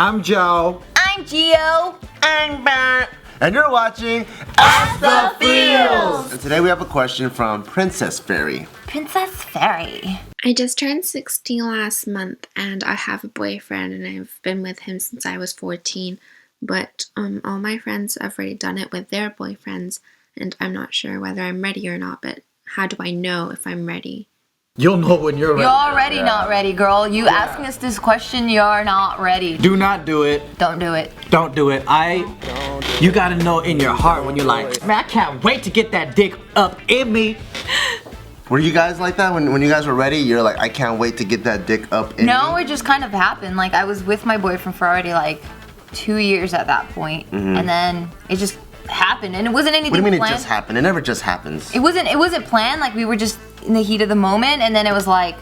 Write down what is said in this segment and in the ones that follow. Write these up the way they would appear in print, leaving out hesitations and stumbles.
I'm Joe. I'm Gio. I'm Bert. And you're watching AskTheFeels. And today we have a question from Princess Fairy. Princess Fairy. I just turned 16 last month and I have a boyfriend and I've been with him since I was 14. But all my friends have already done it with their boyfriends and I'm not sure whether I'm ready or not, but how do I know if I'm ready? You'll know when you're ready. You're already not ready, girl. You asking us this question, you're not ready. Do not do it. Don't do it. Don't do it. You gotta know in your heart when you're like, man, I can't wait to get that dick up in me. Were you guys like that when you guys were ready? You're like, I can't wait to get that dick up in me? No, it just kind of happened. Like, I was with my boyfriend for already like 2 years at that point. And then it just happened, and it wasn't anything planned. What do you mean it just happened? It never just happens. It wasn't planned. Like, we were just in the heat of the moment, and then it was like,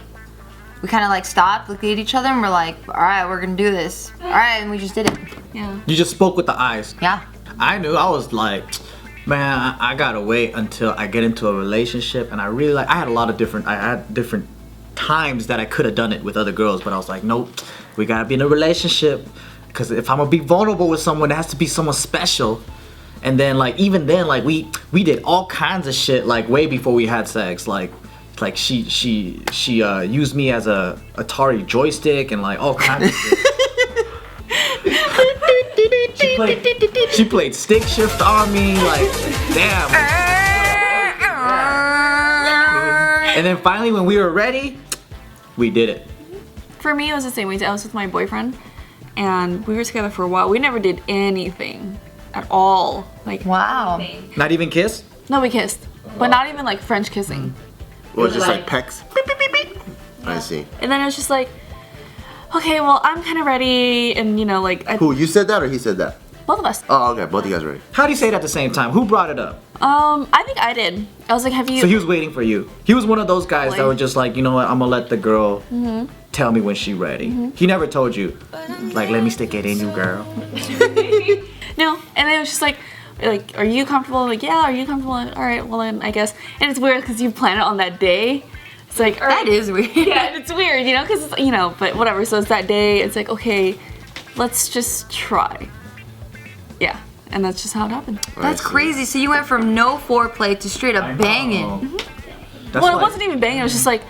we kind of like stopped, looked at each other, and we're like, all right, we're gonna do this. All right, and we just did it. Yeah. You just spoke with the eyes. Yeah. I knew. I was like, man, I gotta wait until I get into a relationship, and I really I had different times that I could have done it with other girls, but I was like, nope, we gotta be in a relationship, because if I'm gonna be vulnerable with someone, it has to be someone special. And then even then we did all kinds of shit way before we had sex, like she used me as a Atari joystick and all kinds of shit. She played stick shift on me, damn. And then finally when we were ready, we did it. For me, it was the same way. I was with my boyfriend and we were together for a while. We never did anything at all. Wow. Anything. Not even kiss? No, we kissed, but not even French kissing. Well, it's just pecks. Beep, beep, beep, beep. I see. And then it was just like, okay, well, I'm kind of ready, and Who, you said that or he said that? both of us. Oh, okay, both of you guys ready. How do you say it at the same time? Who brought it up? I think I did. I was like, have you? So he was waiting for you. He was one of those guys that were just like, you know what, I'm gonna let the girl tell me when she's ready. He never told you, let me stick it in you, girl. No, and then it was just like, are you comfortable? Like, yeah, are you comfortable? All right, well then, I guess. And it's weird because you plan it on that day. It's like, all right. That is weird. Yeah, it's weird, because it's, but whatever. So it's that day. It's like, okay, let's just try. Yeah, and that's just how it happened. That's crazy. So you went from no foreplay to straight up banging. Well, it wasn't even banging. It was just like,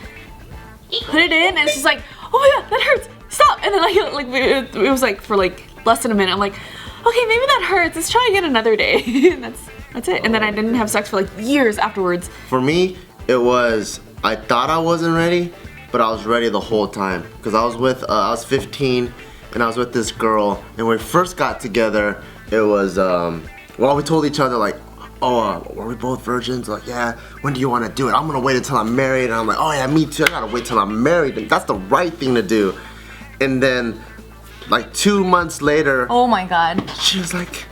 put it in, and it's just like, oh my god, that hurts. Stop. And then it was for less than a minute. I'm like, okay, maybe that hurts. Let's try again another day. And that's it. And then I didn't have sex for years afterwards. For me, it was, I thought I wasn't ready, but I was ready the whole time. Because I was I was 15, and I was with this girl, and when we first got together, it was, we told each other were we both virgins? Yeah, when do you want to do it? I'm gonna wait until I'm married. And I'm like, oh yeah, me too, I gotta wait till I'm married. And that's the right thing to do. And then, 2 months later, Oh my god. she was like,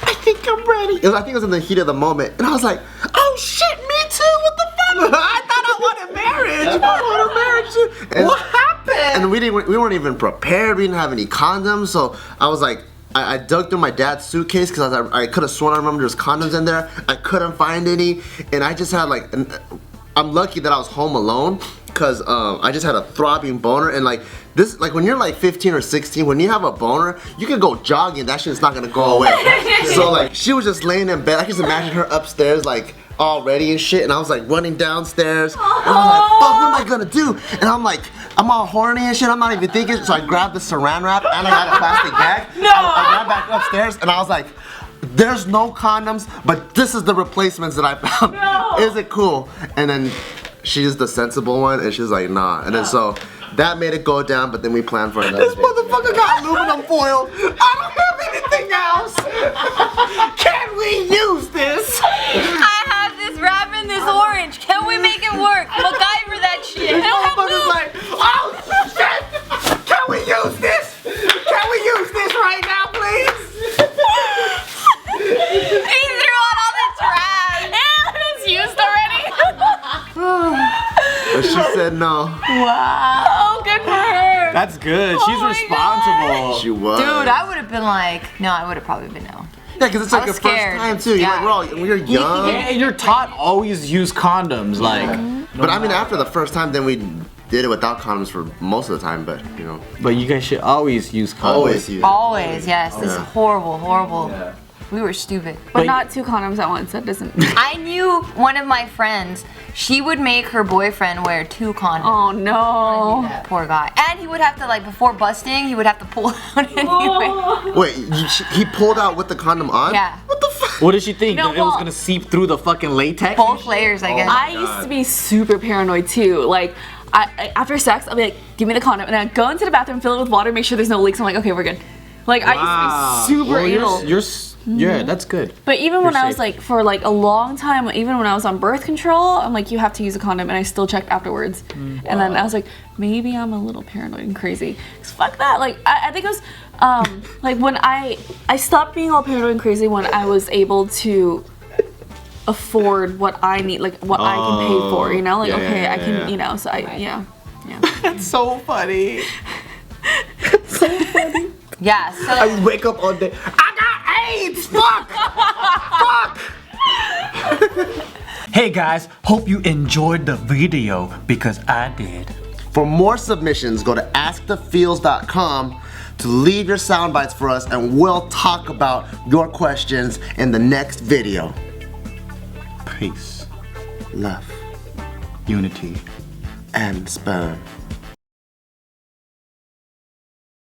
I think I'm ready. I think it was in the heat of the moment. And I was like, oh shit, me too, what the fuck? I thought I wanted marriage. I wanted marriage too. And, What happened? And we weren't even prepared. We didn't have any condoms. So I was like, I dug through my dad's suitcase because I could have sworn I remember there was condoms in there. I couldn't find any. And I just had I'm lucky that I was home alone because I just had a throbbing boner. And this, when you're 15 or 16, when you have a boner, you can go jogging, that shit's not gonna go away. So she was just laying in bed. I can just imagine her upstairs all ready and shit, and I was running downstairs, and I was like, fuck, what am I gonna do? And I'm all horny and shit, I'm not even thinking, so I grabbed the saran wrap and I got a plastic bag. No! I ran back upstairs and I was like, there's no condoms, but this is the replacements that I found. No! Is it cool? And then she's the sensible one, and she's like, nah. And then so that made it go down, but then we planned for another. This motherfucker got aluminum foil. I don't have anything else. Can we use this? I have this wrap in this orange. Can we make it work? MacGyver that shit. I don't have Motherfucker's like, oh shit! Can we use this? Can we use this right now, please? He threw out all the trash. It was used already. But she said no. Wow, good for her. That's good. She's my responsible. She was. Dude, I would have been no, I would have probably been no. Yeah, because it's I your was first scared. time too. Yeah. You're young. And you're taught always use condoms, But I mean, after the first time, then we did it without condoms for most of the time, but you know. But you guys should always use condoms. Always use. Always, yes. This is Yeah. horrible, horrible. We were stupid. But not 2 condoms at once. That doesn't. I knew one of my friends, she would make her boyfriend wear 2 condoms. Oh no. Poor guy. And he would have to, like, before busting, he would have to pull out anyway. Wait, he pulled out with the condom on? Yeah. What the fuck? What did she think? No, That it was well- gonna seep through the fucking latex? Both layers, I guess. I used to be super paranoid too. Like, I after sex, I'll be like, give me the condom, and I'd go into the bathroom, fill it with water, make sure there's no leaks. I'm like, okay, we're good. Like, I used to be super Well, anal. yeah, that's good. But even when You're I was safe. like, for like a long time, even when I was on birth control, I'm like, you have to use a condom, and I still checked afterwards. And then I was like, maybe I'm a little paranoid and crazy. 'Cause fuck that. Like, I think it was, like when I stopped being all paranoid and crazy when I was able to afford what I need, like what I can pay for, you know? Like, Yeah, okay, yeah, I can, yeah. you know, so yeah. That's so funny. Yeah, so I wake up all day. I got AIDS! Fuck! Fuck! Hey guys, hope you enjoyed the video because I did. For more submissions, go to AskTheFeels.com to leave your sound bites for us, and we'll talk about your questions in the next video. Peace, Love unity. and sperm.